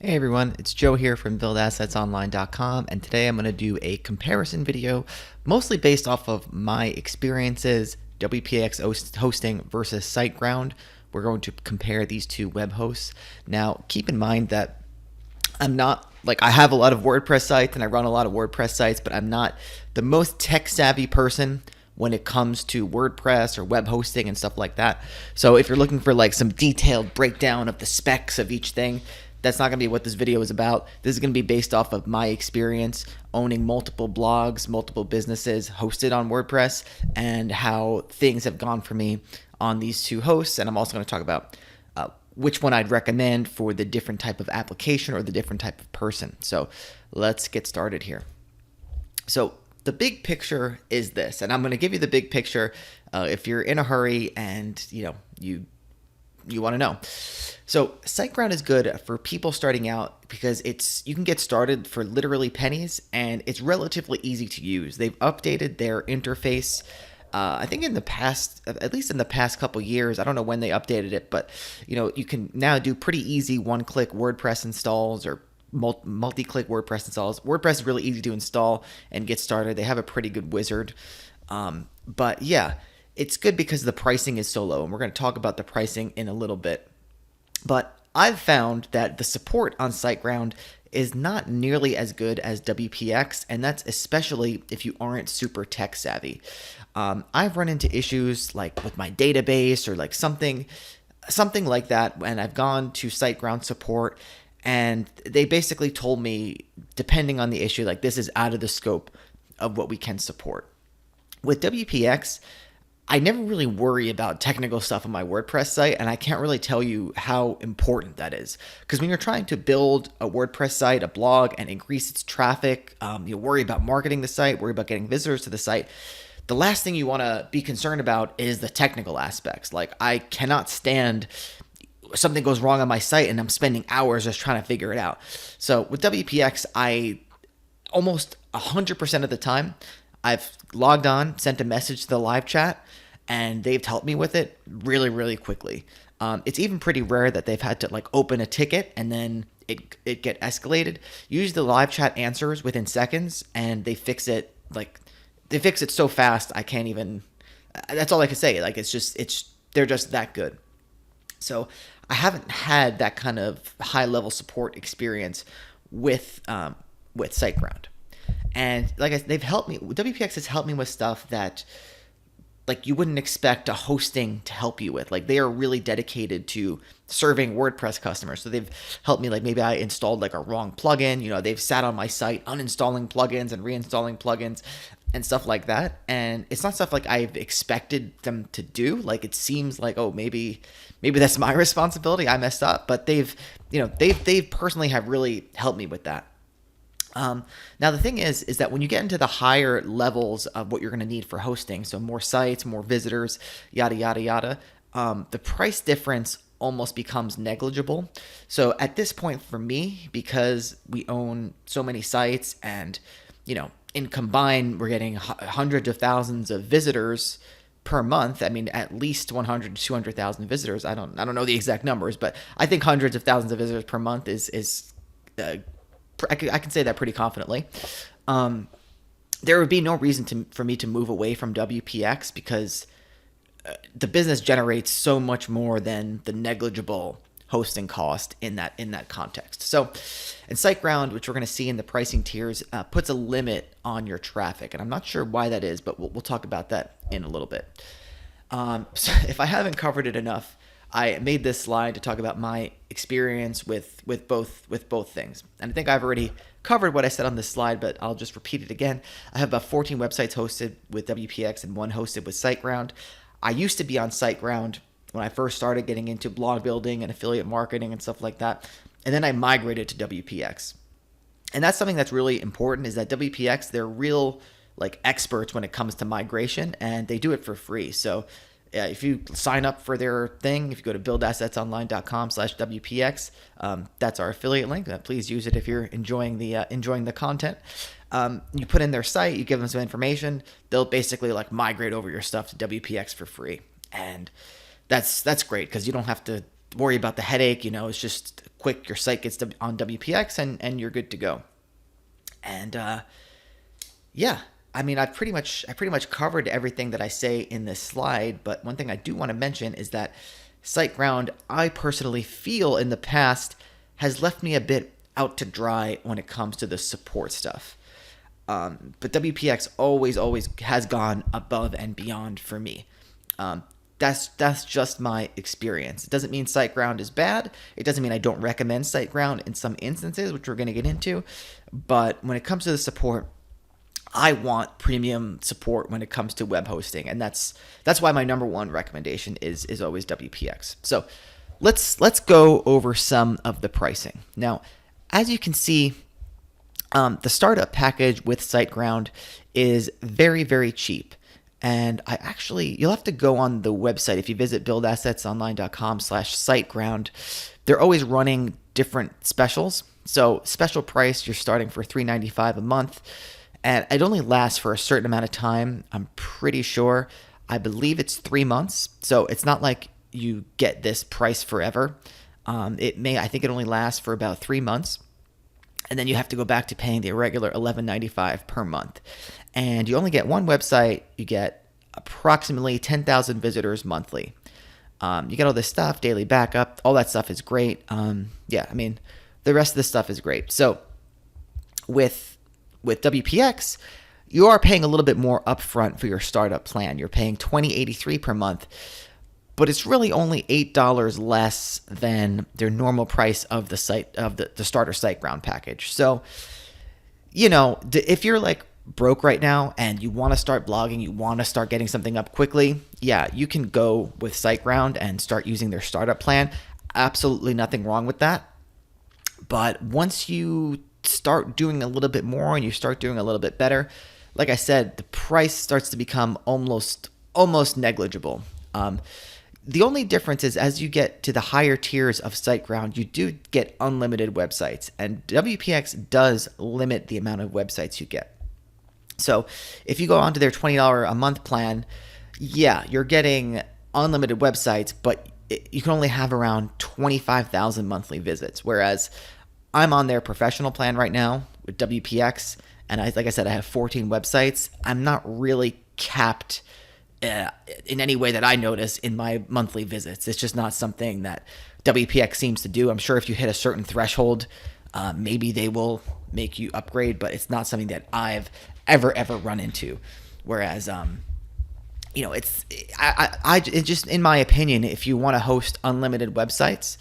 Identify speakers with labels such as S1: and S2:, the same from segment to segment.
S1: Hey everyone, it's Joe here from buildassetsonline.com, and today I'm going to do a comparison video mostly based off of my experiences WPX hosting versus SiteGround. We're going to compare these two web hosts. Now, keep in mind that I have a lot of WordPress sites and I run a lot of WordPress sites, but I'm not the most tech savvy person when it comes to WordPress or web hosting and stuff like that. So if you're looking for like some detailed breakdown of the specs of each thing, that's not going to be what this video is about. This is going to be based off of my experience owning multiple blogs, multiple businesses hosted on WordPress, and how things have gone for me on these two hosts. And I'm also going to talk about which one I'd recommend for the different type of application or the different type of person. So let's get started here. So the big picture is this, and I'm going to give you the big picture if you're in a hurry and you want to know. So SiteGround is good for people starting out because you can get started for literally pennies and it's relatively easy to use. They've updated their interface. I think in the past, at least in the past couple years, I don't know when they updated it, but you can now do pretty easy one-click WordPress installs or multi-click WordPress installs. WordPress is really easy to install and get started. They have a pretty good wizard. But yeah, it's good because the pricing is so low, and we're going to talk about the pricing in a little bit. But I've found that the support on SiteGround is not nearly as good as WPX, and that's especially if you aren't super tech savvy. I've run into issues like with my database or like something like that, and I've gone to SiteGround support, and they basically told me, depending on the issue, like this is out of the scope of what we can support. With WPX, I never really worry about technical stuff on my WordPress site, and I can't really tell you how important that is. Because when you're trying to build a WordPress site, a blog, and increase its traffic, you worry about marketing the site, worry about getting visitors to the site. The last thing you want to be concerned about is the technical aspects. Like, I cannot stand something goes wrong on my site and I'm spending hours just trying to figure it out. So with WPX, I almost 100% of the time, I've logged on, sent a message to the live chat, and they've helped me with it really, really quickly. It's even pretty rare that they've had to like open a ticket and then it get escalated. Usually the live chat answers within seconds, and they fix it so fast I can't even. That's all I can say. Like they're just that good. So I haven't had that kind of high level support experience with SiteGround. And they've helped me. WPX has helped me with stuff that like you wouldn't expect a hosting to help you with. Like they are really dedicated to serving WordPress customers. So they've helped me, like maybe I installed like a wrong plugin. They've sat on my site uninstalling plugins and reinstalling plugins and stuff like that. And it's not stuff like I've expected them to do. Like it seems like, oh, maybe that's my responsibility. I messed up. But they've personally have really helped me with that. Now the thing is that when you get into the higher levels of what you're going to need for hosting, so more sites, more visitors, yada, yada, yada, the price difference almost becomes negligible. So at this point for me, because we own so many sites and, in combined, we're getting hundreds of thousands of visitors per month. I mean, at least 100 to 200,000 visitors. I don't know the exact numbers, but I think hundreds of thousands of visitors per month is I can say that pretty confidently. There would be no reason for me to move away from WPX because the business generates so much more than the negligible hosting cost in that context. So, and SiteGround, which we're going to see in the pricing tiers, puts a limit on your traffic, and I'm not sure why that is, but we'll talk about that in a little bit. So if I haven't covered it enough, I made this slide to talk about my experience with both things. And I think I've already covered what I said on this slide, but I'll just repeat it again. I have about 14 websites hosted with WPX and one hosted with SiteGround. I used to be on SiteGround when I first started getting into blog building and affiliate marketing and stuff like that. And then I migrated to WPX. And that's something that's really important, is that WPX, they're real like experts when it comes to migration, and they do it for free. So if you sign up for their thing, if you go to buildassetsonline.com/WPX, that's our affiliate link. Please use it if you're enjoying the content. You put in their site, you give them some information, they'll basically like migrate over your stuff to WPX for free. And that's great because you don't have to worry about the headache. It's just quick. Your site gets on WPX and you're good to go. And yeah, I mean, I pretty much covered everything that I say in this slide. But one thing I do want to mention is that SiteGround, I personally feel in the past, has left me a bit out to dry when it comes to the support stuff. But WPX always has gone above and beyond for me. That's just my experience. It doesn't mean SiteGround is bad. It doesn't mean I don't recommend SiteGround in some instances, which we're going to get into. But when it comes to the support, I want premium support when it comes to web hosting, and that's why my number one recommendation is always WPX. So let's go over some of the pricing. Now, as you can see, the startup package with SiteGround is very, very cheap. And you'll have to go on the website. If you visit buildassetsonline.com/SiteGround, they're always running different specials. So special price, you're starting for $395 a month. And it only lasts for a certain amount of time. I'm pretty sure. I believe it's 3 months. So it's not like you get this price forever. I think it only lasts for about 3 months. And then you have to go back to paying the regular $11.95 per month. And you only get one website. You get approximately 10,000 visitors monthly. You get all this stuff, daily backup. All that stuff is great. The rest of the stuff is great. So with WPX, you are paying a little bit more upfront for your startup plan. You're paying $20.83 per month, but it's really only $8 less than their normal price of the starter SiteGround package. So, if you're like broke right now and you want to start blogging, you want to start getting something up quickly, yeah, you can go with SiteGround and start using their startup plan. Absolutely nothing wrong with that. But once you start doing a little bit more and you start doing a little bit better, like I said, the price starts to become almost negligible. The only difference is as you get to the higher tiers of SiteGround, you do get unlimited websites, and WPX does limit the amount of websites you get. So if you go onto their $20 a month plan, yeah, you're getting unlimited websites, but you can only have around 25,000 monthly visits, whereas I'm on their professional plan right now with WPX, and like I said, I have 14 websites. I'm not really capped in any way that I notice in my monthly visits. It's just not something that WPX seems to do. I'm sure if you hit a certain threshold, maybe they will make you upgrade, but it's not something that I've ever run into. Whereas, it's just in my opinion, if you want to host unlimited websites,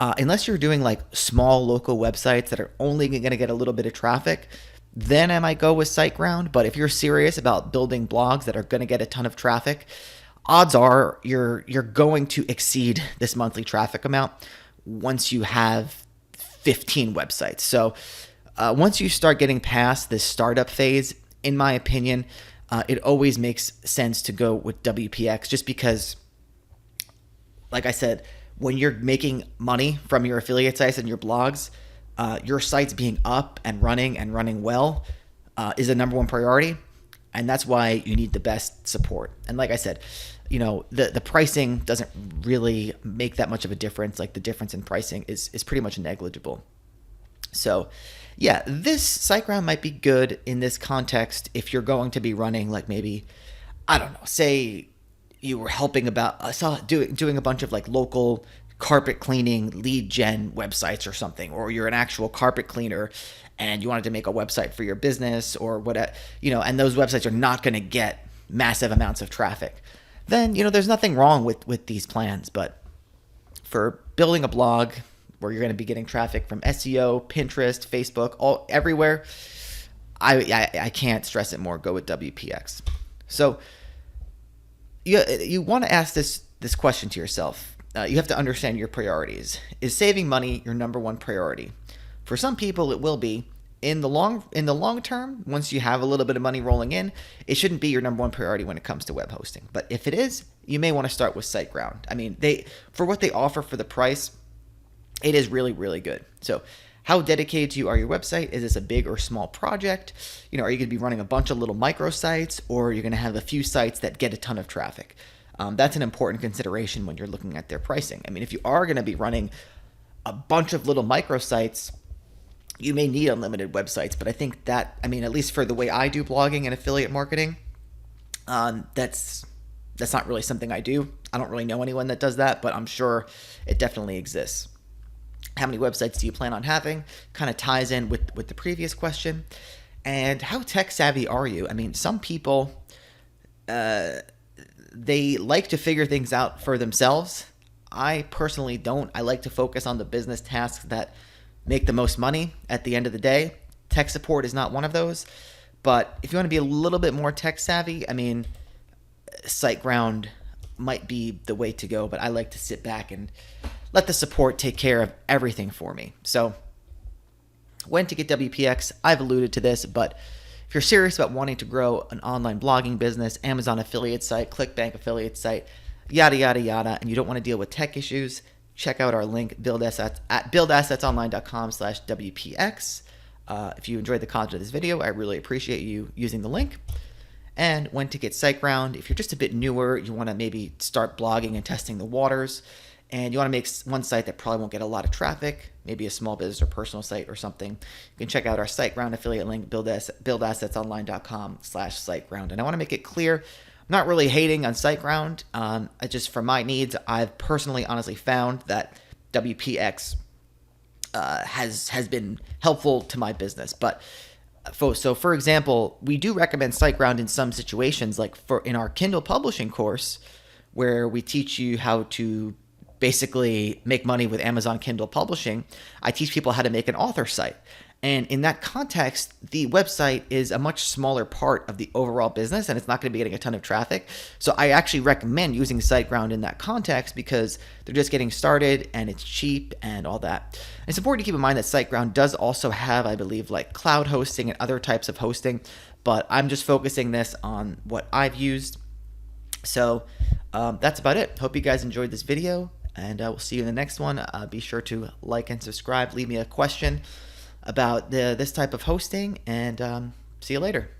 S1: unless you're doing like small local websites that are only going to get a little bit of traffic, then I might go with SiteGround. But if you're serious about building blogs that are going to get a ton of traffic, odds are you're going to exceed this monthly traffic amount once you have 15 websites. So once you start getting past this startup phase, in my opinion, it always makes sense to go with WPX, just because, like I said, when you're making money from your affiliate sites and your blogs, your sites being up and running well is the number one priority. And that's why you need the best support. And like I said, the pricing doesn't really make that much of a difference. Like the difference in pricing is pretty much negligible. So yeah, this SiteGround might be good in this context if you're going to be running like maybe, I don't know, say you were helping doing a bunch of like local carpet cleaning lead gen websites or something, or you're an actual carpet cleaner and you wanted to make a website for your business or whatever, and those websites are not going to get massive amounts of traffic, then, there's nothing wrong with these plans. But for building a blog where you're going to be getting traffic from SEO, Pinterest, Facebook, everywhere, I can't stress it more. Go with WPX. So you want to ask this question to yourself. You have to understand your priorities. Is saving money your number one priority? For some people, it will be. In the long term, once you have a little bit of money rolling in, it shouldn't be your number one priority when it comes to web hosting. But if it is, you may want to start with SiteGround. I mean, for what they offer for the price, it is really, really good. So how dedicated to you are your website? Is this a big or small project? Are you going to be running a bunch of little micro sites, or are you going to have a few sites that get a ton of traffic? That's an important consideration when you're looking at their pricing. I mean, if you are going to be running a bunch of little microsites, you may need unlimited websites. But I think that, I mean, at least for the way I do blogging and affiliate marketing, that's not really something I do. I don't really know anyone that does that, but I'm sure it definitely exists. How many websites do you plan on having? Kind of ties in with the previous question. And how tech savvy are you? I mean, some people, they like to figure things out for themselves. I personally don't. I like to focus on the business tasks that make the most money at the end of the day. Tech support is not one of those. But if you want to be a little bit more tech savvy, I mean, SiteGround might be the way to go, but I like to sit back and let the support take care of everything for me. So when to get WPX, I've alluded to this, but if you're serious about wanting to grow an online blogging business, Amazon affiliate site, ClickBank affiliate site, yada, yada, yada, and you don't want to deal with tech issues, check out our link, build assets at buildassetsonline.com/WPX. If you enjoyed the content of this video, I really appreciate you using the link. And when to get SiteGround, if you're just a bit newer, you want to maybe start blogging and testing the waters, and you want to make one site that probably won't get a lot of traffic, maybe a small business or personal site or something, you can check out our SiteGround affiliate link, buildassetsonline.com/SiteGround. And I want to make it clear, I'm not really hating on SiteGround. Just for my needs, I've personally honestly found that WPX has been helpful to my business. But so for example, we do recommend SiteGround in some situations, like in our Kindle publishing course, where we teach you how to basically make money with Amazon Kindle publishing. I teach people how to make an author site. And in that context, the website is a much smaller part of the overall business, and it's not going to be getting a ton of traffic. So I actually recommend using SiteGround in that context because they're just getting started and it's cheap and all that. And it's important to keep in mind that SiteGround does also have, I believe, like cloud hosting and other types of hosting, but I'm just focusing this on what I've used. So that's about it. Hope you guys enjoyed this video, and we'll see you in the next one. Be sure to like and subscribe. Leave me a question about this type of hosting, and see you later.